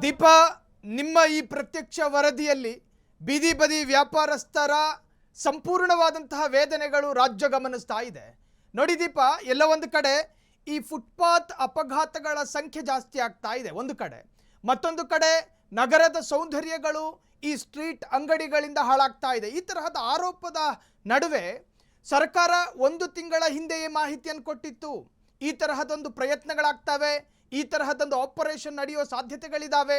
ದೀಪಾ, ನಿಮ್ಮ ಈ ಪ್ರತ್ಯಕ್ಷ ವರದಿಯಲ್ಲಿ ಬೀದಿ ಬದಿ ವ್ಯಾಪಾರಸ್ಥರ ಸಂಪೂರ್ಣವಾದಂತಹ ವೇದನೆಗಳು ರಾಜ್ಯ ಗಮನಿಸ್ತಾ ಇದೆ. ನೋಡಿ ದೀಪಾ, ಎಲ್ಲ ಒಂದು ಕಡೆ ಈ ಫುಟ್ಪಾತ್ ಅಪಘಾತಗಳ ಸಂಖ್ಯೆ ಜಾಸ್ತಿ ಆಗ್ತಾ ಇದೆ ಒಂದು ಕಡೆ, ಮತ್ತೊಂದು ಕಡೆ ನಗರದ ಸೌಂದರ್ಯಗಳು ಈ ಸ್ಟ್ರೀಟ್ ಅಂಗಡಿಗಳಿಂದ ಹಾಳಾಗ್ತಾ ಇದೆ. ಈ ತರಹದ ಆರೋಪದ ನಡುವೆ ಸರ್ಕಾರ ಒಂದು ತಿಂಗಳ ಹಿಂದೆಯೇ ಮಾಹಿತಿಯನ್ನು ಕೊಟ್ಟಿತ್ತು. ಈ ತರಹದೊಂದು ಪ್ರಯತ್ನಗಳಾಗ್ತವೆ, ಈ ತರಹದೊಂದು ಆಪರೇಷನ್ ನಡೆಯೋ ಸಾಧ್ಯತೆಗಳಿದ್ದಾವೆ.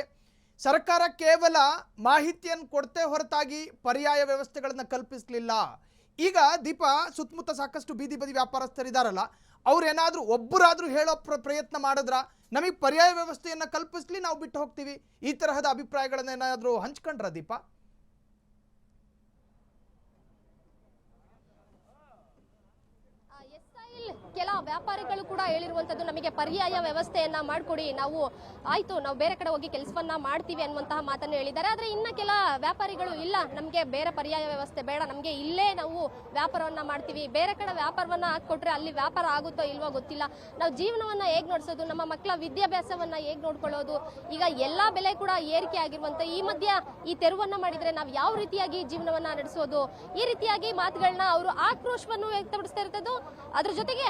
ಸರ್ಕಾರ ಕೇವಲ ಮಾಹಿತಿಯನ್ನು ಕೊಡ್ತೇ ಹೊರತಾಗಿ ಪರ್ಯಾಯ ವ್ಯವಸ್ಥೆಗಳನ್ನು ಕಲ್ಪಿಸಲಿಲ್ಲ. ಈಗ ದೀಪಾ, ಸುತ್ತಮುತ್ತ ಸಾಕಷ್ಟು ಬೀದಿ ಬದಿ ವ್ಯಾಪಾರಸ್ಥರಿದ್ದಾರಲ್ಲ, ಅವ್ರೇನಾದರೂ ಒಬ್ಬರಾದರೂ ಹೇಳೋ ಪ್ರಯತ್ನ ಮಾಡಿದ್ರ ನಮಗೆ ಪರ್ಯಾಯ ವ್ಯವಸ್ಥೆಯನ್ನು ಕಲ್ಪಿಸ್ಲಿ, ನಾವು ಬಿಟ್ಟು ಹೋಗ್ತೀವಿ, ಈ ತರಹದ ಅಭಿಪ್ರಾಯಗಳನ್ನೇನಾದರೂ ಹಂಚ್ಕೊಂಡ್ರ ದೀಪಾ? ಕೆಲ ವ್ಯಾಪಾರಿಗಳು ಕೂಡ ಹೇಳಿರುವಂತದ್ದು, ನಮಗೆ ಪರ್ಯಾಯ ವ್ಯವಸ್ಥೆಯನ್ನ ಮಾಡಿಕೊಡಿ, ನಾವು ಬೇರೆ ಕಡೆ ಹೋಗಿ ಕೆಲಸವನ್ನ ಮಾಡ್ತೀವಿ ಅನ್ನುವಂತಹ ಮಾತನ್ನು ಹೇಳಿದ್ದಾರೆ. ಆದ್ರೆ ಇನ್ನ ಕೆಲ ವ್ಯಾಪಾರಿಗಳು ಇಲ್ಲ, ನಮಗೆ ಬೇರೆ ಪರ್ಯಾಯ ವ್ಯವಸ್ಥೆ ಬೇಡ, ನಮಗೆ ಇಲ್ಲೇ ನಾವು ವ್ಯಾಪಾರವನ್ನ ಮಾಡ್ತೀವಿ, ಬೇರೆ ಕಡೆ ವ್ಯಾಪಾರವನ್ನ ಹಾಕೊಟ್ರೆ ಅಲ್ಲಿ ವ್ಯಾಪಾರ ಆಗುತ್ತೋ ಇಲ್ವೋ ಗೊತ್ತಿಲ್ಲ, ನಾವು ಜೀವನವನ್ನ ಹೇಗ್ ನಡೆಸೋದು, ನಮ್ಮ ಮಕ್ಕಳ ವಿದ್ಯಾಭ್ಯಾಸವನ್ನ ಹೇಗ್ ನೋಡ್ಕೊಳ್ಳೋದು, ಈಗ ಎಲ್ಲಾ ಬೆಲೆ ಕೂಡ ಏರಿಕೆ ಆಗಿರುವಂತ ಈ ಮಧ್ಯ ಈ ತೆರವನ್ನ ಮಾಡಿದ್ರೆ ನಾವು ಯಾವ ರೀತಿಯಾಗಿ ಜೀವನವನ್ನ ನಡೆಸೋದು, ಈ ರೀತಿಯಾಗಿ ಮಾತುಗಳನ್ನ ಅವರು ಆಕ್ರೋಶವನ್ನು ವ್ಯಕ್ತಪಡಿಸ್ತಾ ಇರ್ತದ್ದು. ಅದ್ರ ಜೊತೆಗೆ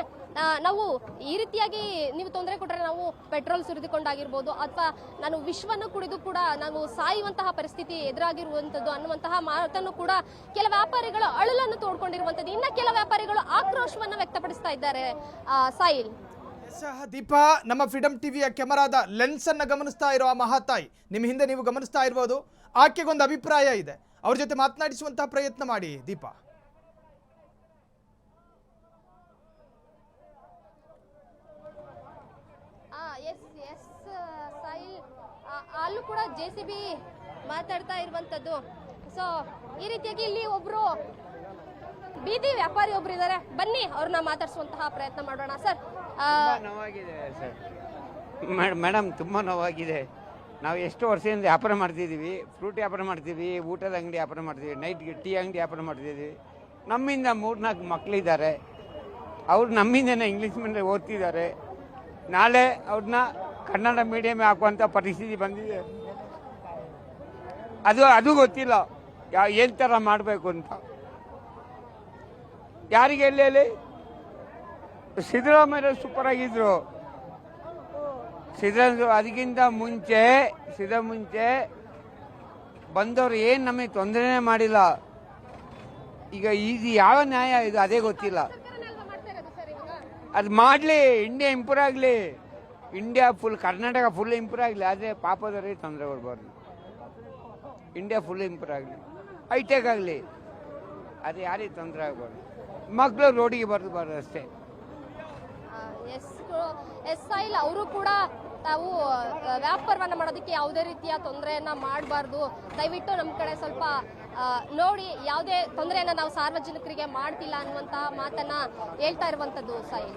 ನಾವು ಈ ರೀತಿಯಾಗಿ ನೀವು ತೊಂದರೆ ಕೊಟ್ಟರೆ ನಾವು ಪೆಟ್ರೋಲ್ ಸುರಿದುಕೊಂಡಾಗಿರ್ಬೋದು, ಅಥವಾ ನಾನು ವಿಶ್ವವನ್ನು ಕುಡಿದು ಕೂಡ ನಾವು ಸಾಯುವಂತಹ ಪರಿಸ್ಥಿತಿ ಎದುರಾಗಿರುವಂತದ್ದು ಅನ್ನುವಂತಹ ಮಾತನ್ನು ಕೂಡ ಕೆಲ ವ್ಯಾಪಾರಿಗಳು ಅಳಲನ್ನು ತೋಡ್ಕೊಂಡಿರುವಂತದ್ದು. ಇನ್ನ ಕೆಲ ವ್ಯಾಪಾರಿಗಳು ಆಕ್ರೋಶವನ್ನು ವ್ಯಕ್ತಪಡಿಸ್ತಾ ಇದ್ದಾರೆ. ಸಾಯಿಲ್, ದೀಪಾ, ನಮ್ಮ ಫ್ರೀಡಮ್ ಟಿವಿಯ ಕೆಮರಾದ ಲೆನ್ಸ್ ಅನ್ನ ಗಮನಿಸ್ತಾ ಇರೋ ಆ ಮಹಾತಾಯಿ ನಿಮ್ಮ ಹಿಂದೆ ನೀವು ಗಮನಿಸ್ತಾ ಇರ್ಬೋದು. ಆಕೆಗೊಂದು ಅಭಿಪ್ರಾಯ ಇದೆ, ಅವ್ರ ಜೊತೆ ಮಾತನಾಡಿಸುವಂತಹ ಪ್ರಯತ್ನ ಮಾಡಿ ದೀಪಾ. ಅಲ್ಲೂ ಕೂಡ JCB ಮಾತಾಡ್ತಾ ಇರುವಂತದ್ದು. ಸೊ ಈ ರೀತಿಯಾಗಿ ಇಲ್ಲಿ ಒಬ್ರು ಬೀದಿ ವ್ಯಾಪಾರಿ ಒಬ್ರು ಇದ್ದಾರೆ, ಬನ್ನಿ ಅವ್ರನ್ನ ಮಾತಾಡಿಸುವಂತಹ ಪ್ರಯತ್ನ ಮಾಡೋಣ. ಸರ್, ನೋವಾಗಿದೆ ಸರ್. ಮೇಡಮ್, ತುಂಬಾ ನೋವಾಗಿದೆ. ನಾವು ಎಷ್ಟು ವರ್ಷದಿಂದ ವ್ಯಾಪಾರ ಮಾಡ್ತಿದ್ದೀವಿ, ಫ್ರೂಟ್ ವ್ಯಾಪಾರ ಮಾಡ್ತೀವಿ, ಊಟದ ಅಂಗಡಿ ವ್ಯಾಪಾರ ಮಾಡ್ತೀವಿ, ನೈಟ್ ಟೀ ಅಂಗಡಿ ವ್ಯಾಪಾರ ಮಾಡ್ತಿದ್ದೀವಿ. ನಮ್ಮಿಂದ 3-4 ಮಕ್ಕಳಿದ್ದಾರೆ, ಅವ್ರು ನಮ್ಮಿಂದನೇ ಇಂಗ್ಲೀಷ್ ಮೀಡಿಯಂ ಓದ್ತಿದ್ದಾರೆ. ನಾಳೆ ಅವ್ರನ್ನ ಕನ್ನಡ ಮೀಡಿಯಂ ಹಾಕುವಂಥ ಪರಿಸ್ಥಿತಿ ಬಂದಿದೆ. ಅದು ಗೊತ್ತಿಲ್ಲ ಏನು ಥರ ಮಾಡಬೇಕು ಅಂತ. ಯಾರಿಗೆ ಹೇಳಿ? ಸಿದ್ದರಾಮಯ್ಯ ಸೂಪರ್ ಆಗಿದ್ರು. ಅದಕ್ಕಿಂತ ಮುಂಚೆ ಬಂದವರು ಏನು ನಮಗೆ ತೊಂದರೆನೇ ಮಾಡಿಲ್ಲ. ಈಗ ಇದು ಯಾವ ನ್ಯಾಯ ಇದು ಅದೇ ಗೊತ್ತಿಲ್ಲ. ಅದು ಮಾಡಲಿ, ಇಂಡಿಯಾ ಇಂಪ್ರೂವ್ ಆಗಲಿ, India full, Karnataka full improve ಆಗಲಿ. ಆದರೆ ಪಾಪದವರಿಗೆ ತೊಂದರೆ ಕೊಡಬಾರ್ದು. ಇಂಡಿಯಾ ಫುಲ್ ಇಂಪ್ರೂವ್ ಆಗಲಿ, ಹೈಟೆಕ್ ಆಗಲಿ, ಅದು ಯಾರಿಗೆ ತೊಂದರೆ ಆಗಬಾರ್ದು. ಮಕ್ಕಳು ರೋಡಿಗೆ ಬರಬಾರ್ದು ಅಷ್ಟೇ. ಸಾಯಿಲ್ ಅವರು ಕೂಡ ತಾವು ವ್ಯಾಪಾರವನ್ನ ಮಾಡೋದಕ್ಕೆ ಯಾವುದೇ ರೀತಿಯ ತೊಂದರೆಯನ್ನ ಮಾಡಬಾರ್ದು, ದಯವಿಟ್ಟು ನಮ್ಮ ಕಡೆ ಸ್ವಲ್ಪ ನೋಡಿ, ಯಾವುದೇ ತೊಂದರೆಯನ್ನ ನಾವು ಸಾರ್ವಜನಿಕರಿಗೆ ಮಾಡ್ತಿಲ್ಲ ಅನ್ನುವಂತಹ ಮಾತನ್ನ ಹೇಳ್ತಾ ಇರುವಂತದ್ದು ಸಾಯಿಲ್.